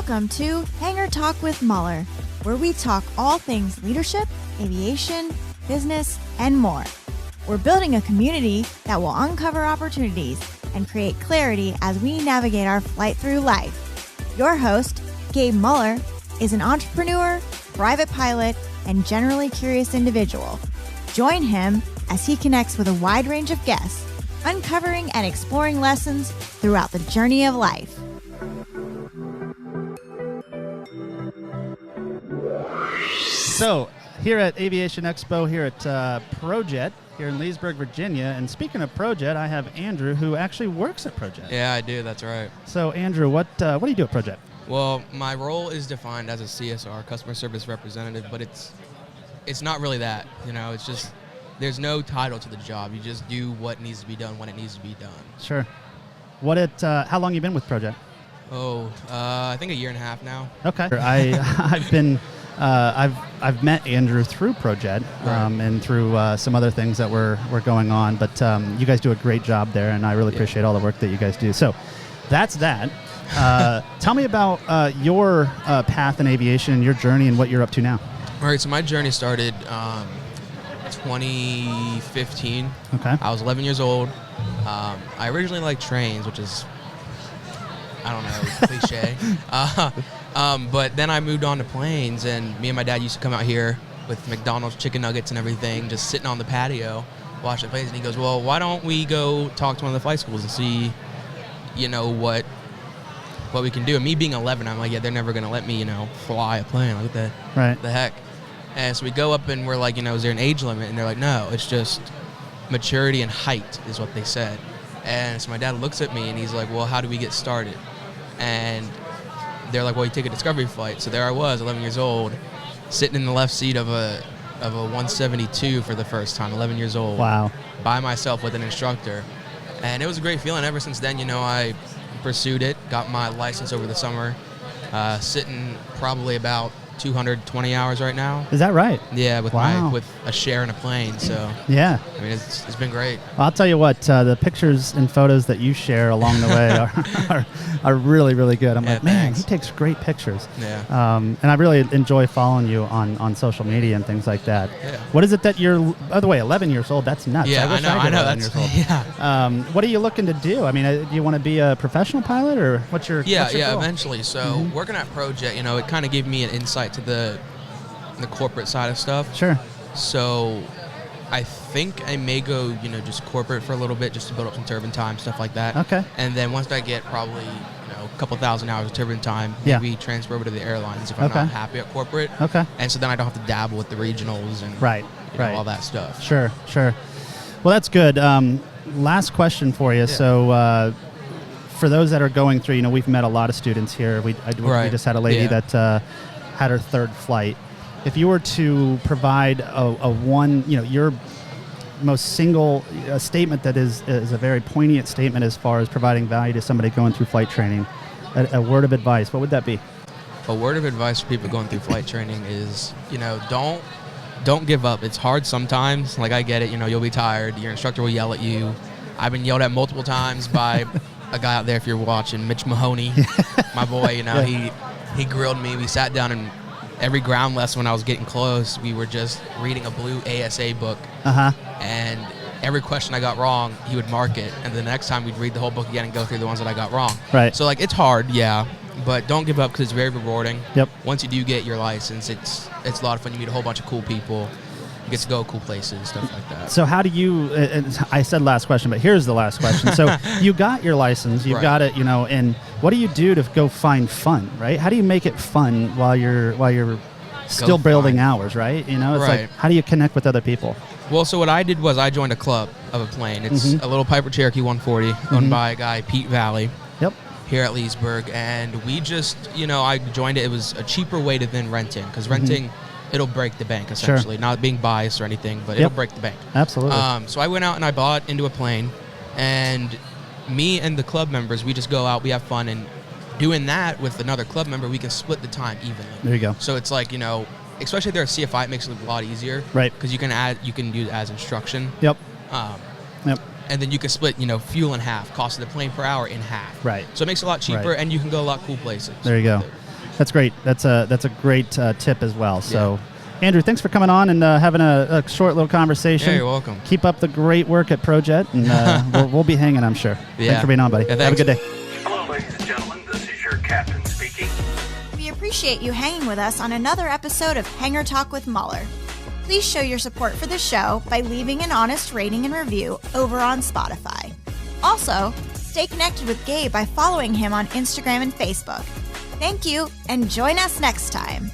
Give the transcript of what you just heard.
Welcome to Hangar Talk with Muller, where we talk all things leadership, aviation, business, and more. We're building a community that will uncover opportunities and create clarity as we navigate our flight through life. Your host, Gabe Muller, is an entrepreneur, private pilot, and generally curious individual. Join him as he connects with a wide range of guests, uncovering and exploring lessons throughout the journey of life. So, here at Aviation Expo, here at ProJet, here in Leesburg, Virginia. And speaking of ProJet, I have Andrew, who actually works at ProJet. Yeah, I do. That's right. So, Andrew, what do you do at ProJet? Well, my role is defined as a CSR, customer service representative, but it's not really that. You know, it's just there's no title to the job. You just do what needs to be done when it needs to be done. Sure. How long you been with ProJet? I think a year and a half now. Okay. I've met Andrew through ProJet and through some other things that were going on, but you guys do a great job there, and I really appreciate all the work that you guys do. So that's that. Tell me about your path in aviation and your journey and what you're up to now. All right, so my journey started 2015. Okay. I was 11 years old. I originally liked trains, which is, I don't know, cliche. But then I moved on to planes, and me and my dad used to come out here with McDonald's chicken nuggets and everything, just sitting on the patio, watching planes. And he goes, well, why don't we go talk to one of the flight schools and see, you know, what we can do. And me being 11, I'm like, yeah, they're never going to let me, you know, fly a plane. Like, the heck? And so we go up and we're like, you know, is there an age limit? And they're like, no, it's just maturity and height is what they said. And so my dad looks at me and he's like, well, how do we get started? And they're like, well, you take a discovery flight. So there I was, 11 years old, sitting in the left seat of a 172 for the first time, 11 years old. Wow. By myself with an instructor. And it was a great feeling. Ever since then, you know, I pursued it, got my license over the summer, sitting probably about 220 hours right now. Is that right? Yeah, with a share in a plane. So yeah, I mean, it's been great. Well, I'll tell you what, the pictures and photos that you share along the way are really, really good. I'm like, man, he takes great pictures. Yeah. And I really enjoy following you on social media and things like that. Yeah. What is it that you're? By the way, 11 years old. That's nuts. Yeah, I know. Years old. Yeah. What are you looking to do? I mean, do you want to be a professional pilot, or what's your? Yeah, goal? Eventually. So working at ProJet, you know, it kind of gave me an insight to the corporate side of stuff. Sure. So I think I may go, you know, just corporate for a little bit, just to build up some turbine time, stuff like that. Okay. And then once I get probably, you know, a couple thousand hours of turbine time, maybe transfer over to the airlines if I'm not happy at corporate. Okay. And so then I don't have to dabble with the regionals and all that stuff. Sure. Well, that's good. Last question for you. Yeah. So for those that are going through, you know, we've met a lot of students here. We just had a lady that had her third flight. If you were to provide a one, you know, your most single statement that is a very poignant statement as far as providing value to somebody going through flight training, a word of advice, what would that be? A word of advice for people going through flight training is, you know, don't give up. It's hard sometimes. Like, I get it. You know, you'll be tired. Your instructor will yell at you. I've been yelled at multiple times by a guy out there, if you're watching, Mitch Mahoney, my boy. You know, he grilled me. We sat down and every ground lesson when I was getting close, we were just reading a blue ASA book. And every question I got wrong, he would mark it. And the next time we'd read the whole book again and go through the ones that I got wrong. Right. So, like, it's hard, but don't give up because it's very rewarding. Yep. Once you do get your license, it's a lot of fun. You meet a whole bunch of cool people. You get to go cool places, stuff like that. So how do you, I said last question, but here's the last question. So you got your license, you've got it, you know, and what do you do to go find fun, right? How do you make it fun while you're still building hours, right? You know, it's like, how do you connect with other people? Well, so what I did was I joined a club of a plane. It's a little Piper Cherokee 140 owned by a guy, Pete Valley. Yep. Here at Leesburg, and we just, you know, I joined it. It was a cheaper way than renting, because renting, it'll break the bank, essentially. Sure. Not being biased or anything, but it'll break the bank. Absolutely. So I went out and I bought into a plane, and me and the club members, we just go out, we have fun, and doing that with another club member, we can split the time evenly. There you go. So it's like, you know, especially if they're a CFI, it makes it a lot easier. Right. Because you can do it as instruction. Yep. Yep. And then you can split, you know, fuel in half, cost of the plane per hour in half. Right. So it makes it a lot cheaper, and you can go a lot cool places. There you go. That's great. That's a great tip as well. So, Andrew, thanks for coming on and having a short little conversation. Yeah, you're welcome. Keep up the great work at ProJet, and we'll be hanging, I'm sure. Yeah. Thanks for being on, buddy. Yeah, have a good day. Hello, ladies and gentlemen. This is your captain speaking. We appreciate you hanging with us on another episode of Hangar Talk with Mahler. Please show your support for the show by leaving an honest rating and review over on Spotify. Also, stay connected with Gabe by following him on Instagram and Facebook. Thank you, and join us next time.